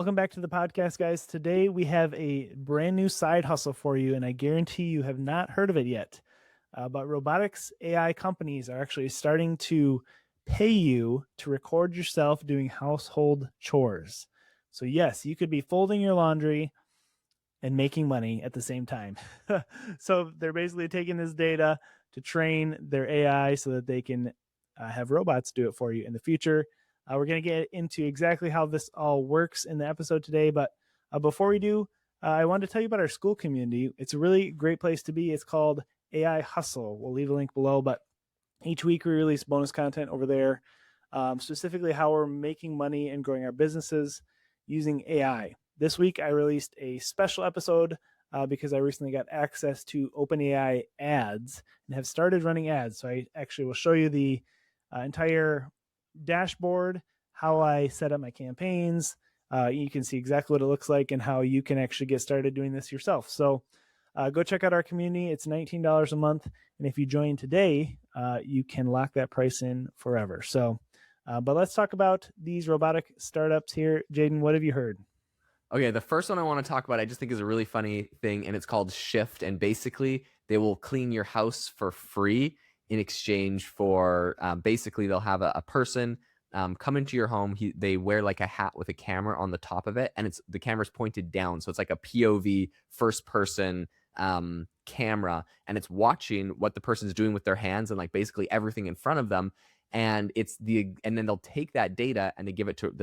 Welcome back to the podcast, guys. Today we have a brand new side hustle for you, and I guarantee you have not heard of it yet. But robotics AI companies are actually starting to pay you to record yourself doing household chores. So, yes, you could be folding your laundry and making money at the same time. So, they're basically taking this data to train their AI so that they can have robots do it for you in the future. We're going to get into exactly how this all works in the episode today. But before we do, I wanted to tell you about our Skool community. It's a really great place to be. It's called AI Hustle. We'll leave a link below. But each week we release bonus content over there, specifically how we're making money and growing our businesses using AI. This week I released a special episode because I recently got access to OpenAI ads and have started running ads. So I actually will show you the entire dashboard, how I set up my campaigns. You can see exactly what it looks like and how you can actually get started doing this yourself. So go check out our community. It's $19 a month. And if you join today, you can lock that price in forever. So, but let's talk about these robotic startups here. Jaden, what have you heard? Okay, the first one I want to talk about, I just think is a really funny thing, and it's called Shift. And basically, they will clean your house for free in exchange for basically they'll have a person come into your home. They wear like a hat with a camera on the top of it, and the camera's pointed down, so it's like a POV first person camera, and it's watching what the person's doing with their hands and like basically everything in front of them. And and then they'll take that data and they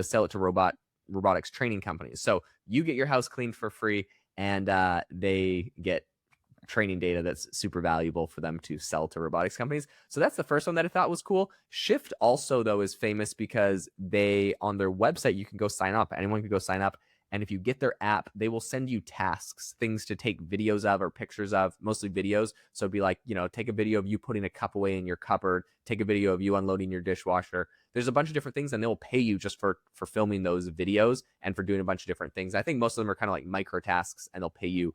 sell it to robotics training companies. So you get your house cleaned for free, and they get training data that's super valuable for them to sell to robotics companies. So that's the first one that I thought was cool. Shift also, though, is famous because on their website, you can go sign up. Anyone can go sign up. And if you get their app, they will send you tasks, things to take videos of or pictures of, mostly videos. So it'd be like, take a video of you putting a cup away in your cupboard, take a video of you unloading your dishwasher. There's a bunch of different things, and they'll pay you just for filming those videos and for doing a bunch of different things. I think most of them are kind of like micro tasks, and they'll pay you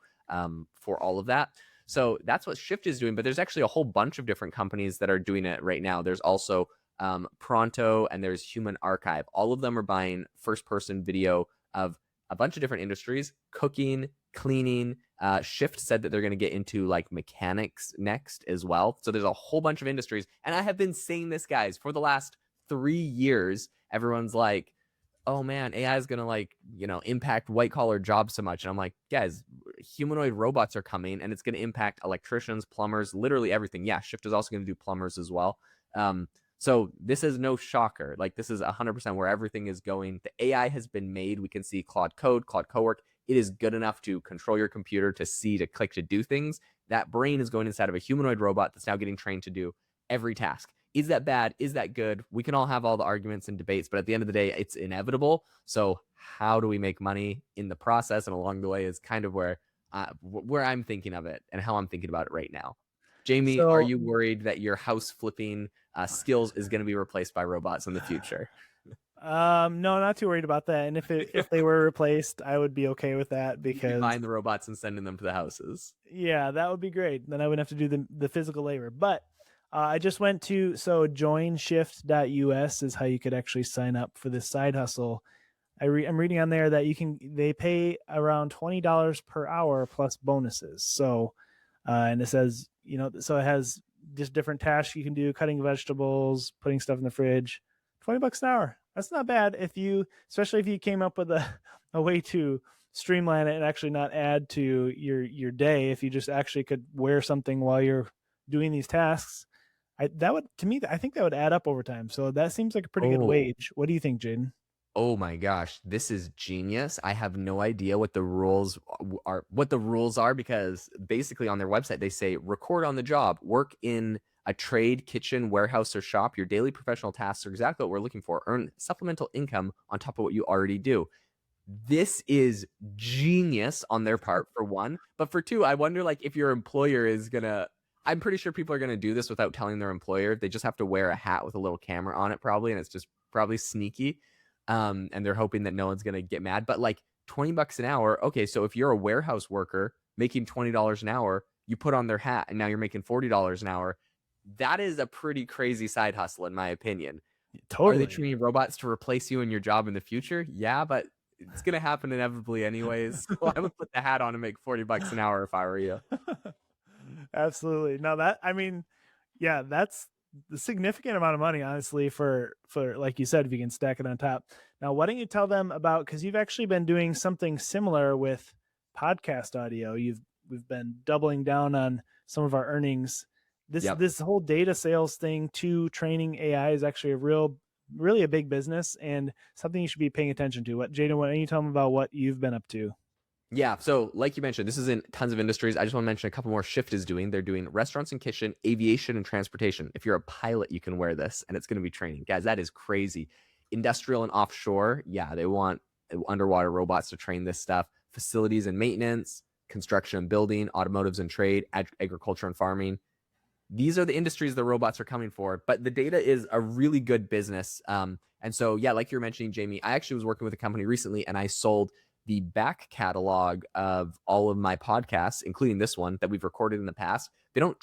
for all of that. So that's what Shift is doing. But there's actually a whole bunch of different companies that are doing it right now. There's also Pronto, and there's Human Archive. All of them are buying first-person video of a bunch of different industries: cooking, cleaning. Shift said that they're going to get into like mechanics next as well. So there's a whole bunch of industries. And I have been saying this, guys, for the last 3 years. Everyone's like, oh man, AI is going to impact white collar jobs so much. And I'm like, guys, humanoid robots are coming, and it's going to impact electricians, plumbers, literally everything. Yeah, Shift is also going to do plumbers as well. So this is no shocker. Like, this is 100% where everything is going. The AI has been made. We can see Claude Code, Claude Cowork. It is good enough to control your computer, to see, to click, to do things. That brain is going inside of a humanoid robot that's now getting trained to do every task. Is that bad? Is that good? We can all have all the arguments and debates, but at the end of the day, it's inevitable. So how do we make money in the process and along the way is kind of where I'm thinking of it and how I'm thinking about it right now. Jamie, are So, you worried that your house flipping skills is going to be replaced by robots in the future? no, not too worried about that. And if they were replaced, I would be okay with that You'd be because buying the robots and sending them to the houses. yeah, that would be great. Then I wouldn't have to do the physical labor. But I just went to joinshift.us is how you could actually sign up for this side hustle. I'm reading on there that they pay around $20 per hour plus bonuses. So and it says, so it has just different tasks you can do: cutting vegetables, putting stuff in the fridge. $20 an hour. That's not bad especially if you came up with a way to streamline it and actually not add to your day. If you just actually could wear something while you're doing these tasks, that would, to me, I think that would add up over time. So that seems like a pretty good Oh, wage. What do you think, Jaden? oh my gosh, this is genius. I have no idea what the rules are because basically on their website they say record on the job, work in a trade, kitchen, warehouse, or shop. Your daily professional tasks are exactly what we're looking for. Earn supplemental income on top of what you already do. This is genius on their part, for one. But for two, I wonder like if your employer is gonna. I'm pretty sure people are gonna do this without telling their employer. They just have to wear a hat with a little camera on it, probably, and it's just probably sneaky. And they're hoping that no one's gonna get mad. But like $20 an hour, okay. So if you're a warehouse worker making $20 an hour, you put on their hat, and now you're making $40 an hour. That is a pretty crazy side hustle, in my opinion. Are they Totally. training robots to replace you in your job in the future? Yeah, but it's gonna happen inevitably anyways. So I would put the hat on and make $40 an hour if I were you. Absolutely. Now that, I mean, yeah, that's the significant amount of money, honestly, for like you said, if you can stack it on top. Now, why don't you tell them about, because you've actually been doing something similar with podcast audio. We've been doubling down on some of our earnings. Yep. This whole data sales thing to training AI is actually a really a big business and something you should be paying attention to. What Jaden, why don't you tell them about what you've been up to? Yeah. So, like you mentioned, this is in tons of industries. I just want to mention a couple more Shift is doing. They're doing restaurants and kitchen, aviation, and transportation. If you're a pilot, you can wear this and it's going to be training. Guys, that is crazy. Industrial and offshore. Yeah. They want underwater robots to train this stuff. Facilities and maintenance, construction and building, automotives and trade, agriculture and farming. These are the industries the robots are coming for, but the data is a really good business. And so, yeah, like you're mentioning, Jamie, I actually was working with a company recently and I sold the back catalog of all of my podcasts, including this one that we've recorded in the past. They don't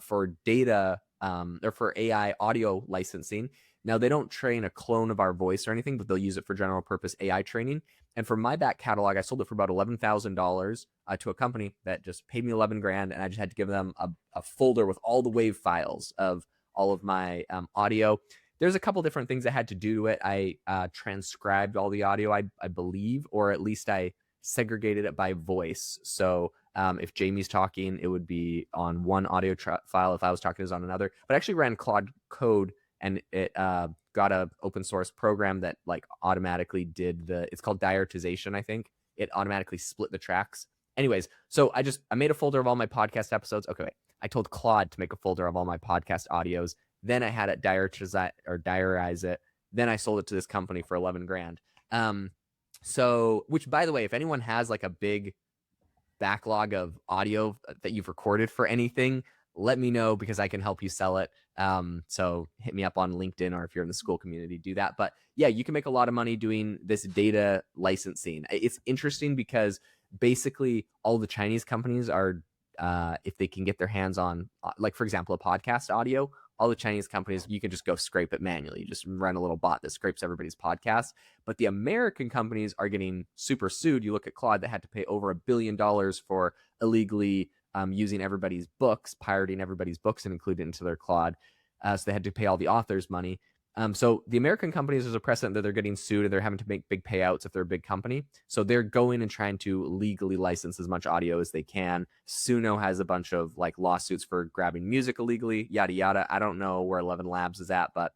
for data or for AI audio licensing. Now, they don't train a clone of our voice or anything, but they'll use it for general purpose AI training. And for my back catalog, I sold it for about $11,000 to a company that just paid me 11 grand. And I just had to give them a folder with all the WAV files of all of my audio. There's a couple different things I had to do to it. I transcribed all the audio, I believe, or at least I segregated it by voice. So if Jamie's talking, it would be on one audio file. If I was talking, it was on another. But I actually ran Claude Code, and it got a open source program that like automatically did it's called diaritization, I think. It automatically split the tracks. Anyways, so I made a folder of all my podcast episodes. Okay, wait. I told Claude to make a folder of all my podcast audios. Then I had it diarize it. Then I sold it to this company for 11 grand. So, which by the way, if anyone has like a big backlog of audio that you've recorded for anything, let me know because I can help you sell it. So hit me up on LinkedIn, or if you're in the school community, do that. But yeah, you can make a lot of money doing this data licensing. It's interesting because basically all the Chinese companies are, if they can get their hands on, like for example, a podcast audio, all the Chinese companies, you can just go scrape it manually. You just run a little bot that scrapes everybody's podcast. But the American companies are getting super sued. You look at Claude that had to pay over $1 billion for illegally using everybody's books, pirating everybody's books and including it into their Claude. So they had to pay all the authors money. So the American companies, there's a precedent that they're getting sued and they're having to make big payouts if they're a big company. So they're going and trying to legally license as much audio as they can. Suno has a bunch of like lawsuits for grabbing music illegally, yada, yada. I don't know where 11 Labs is at, but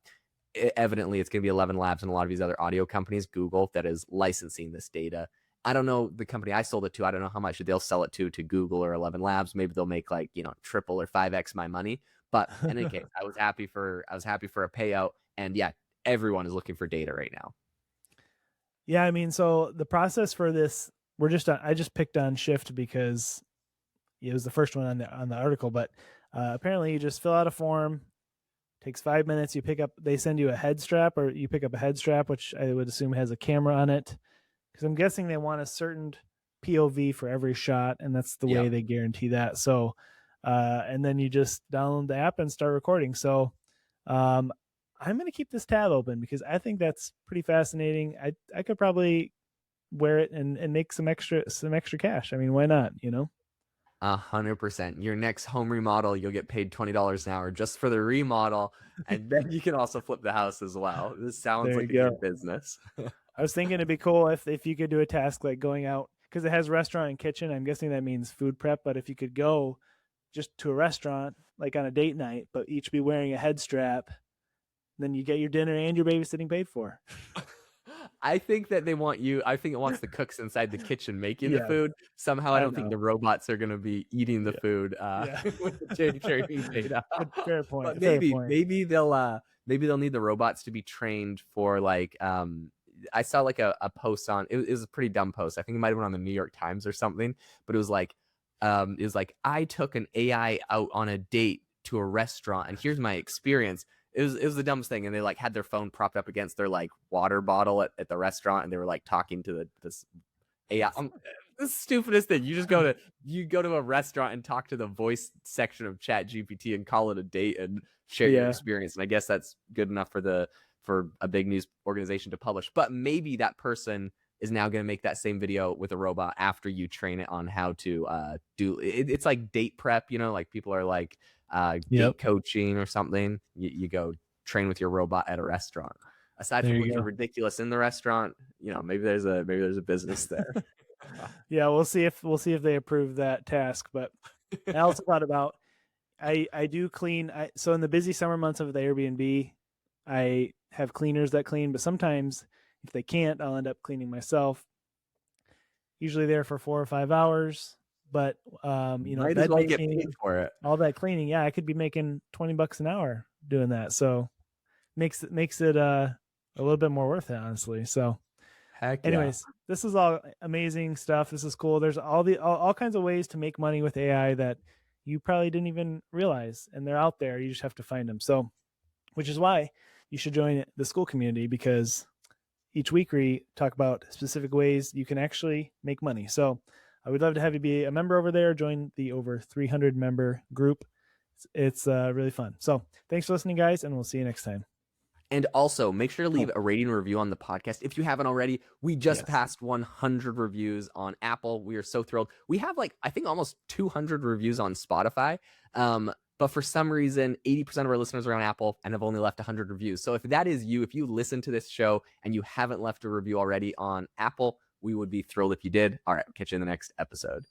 evidently it's going to be 11 Labs and a lot of these other audio companies, Google, that is licensing this data. I don't know the company I sold it to. I don't know how much they'll sell it to Google or 11 Labs. Maybe they'll make like, triple or 5x my money. But in any case, I was happy for a payout. And yeah, everyone is looking for data right now. Yeah, I mean, so the process for this, I just picked on Shift because it was the first one on the article. But apparently, you just fill out a form. Takes 5 minutes. They send you a head strap, or you pick up a head strap, which I would assume has a camera on it, because I'm guessing they want a certain POV for every shot, and that's the way they guarantee that. So, and then you just download the app and start recording. So, I'm going to keep this tab open because I think that's pretty fascinating. I could probably wear it and make some extra cash. I mean, why not? 100%. Your next home remodel, you'll get paid $20 an hour just for the remodel, and then you can also flip the house as well. This sounds like a good business. I was thinking it'd be cool if you could do a task like going out, because it has restaurant and kitchen. I'm guessing that means food prep, but if you could go just to a restaurant like on a date night, but each be wearing a head strap, then you get your dinner and your babysitting paid for. I think that it wants the cooks inside the kitchen making the food. Somehow I don't think the robots are going to be eating the food with the training data. Fair point. But maybe they'll need the robots to be trained for like I saw like a post on it was a pretty dumb post. I think it might have been on the New York Times or something, but it was like I took an AI out on a date to a restaurant and here's my experience. It was the dumbest thing, and they like had their phone propped up against their like water bottle at the restaurant, and they were like talking to this AI. The stupidest thing. You go to a restaurant and talk to the voice section of Chat GPT and call it a date and share your experience. And I guess that's good enough for a big news organization to publish. But maybe that person is now going to make that same video with a robot after you train it on how to do it. It's like date prep, you know, like people are like Yep. date coaching or something. You go train with your robot at a restaurant. Aside There from you looking go. ridiculous in the restaurant, you know, maybe there's a business there. Yeah, we'll see if they approve that task. But I also thought about I do clean. So in the busy summer months of the Airbnb, I have cleaners that clean, but sometimes if they can't, I'll end up cleaning myself. Usually there for 4 or 5 hours, but you know, Might as bed well get paid making, for it. all that cleaning, yeah, I could be making $20 an hour doing that. So makes it a little bit more worth it, honestly. So Heck yeah. anyways, this is all amazing stuff. This is cool. There's all kinds of ways to make money with AI that you probably didn't even realize, and they're out there. You just have to find them. So, which is why you should join the Skool community, because each week we talk about specific ways you can actually make money. So I would love to have you be a member over there. Join the over 300 member group. It's really fun. So thanks for listening, guys, and we'll see you next time. And also, make sure to leave a rating and review on the podcast if you haven't already. We just Yes. passed 100 reviews on Apple. We are so thrilled. We have like, I think almost 200 reviews on Spotify. But for some reason, 80% of our listeners are on Apple and have only left 100 reviews. So if that is you, if you listen to this show and you haven't left a review already on Apple, we would be thrilled if you did. All right, catch you in the next episode.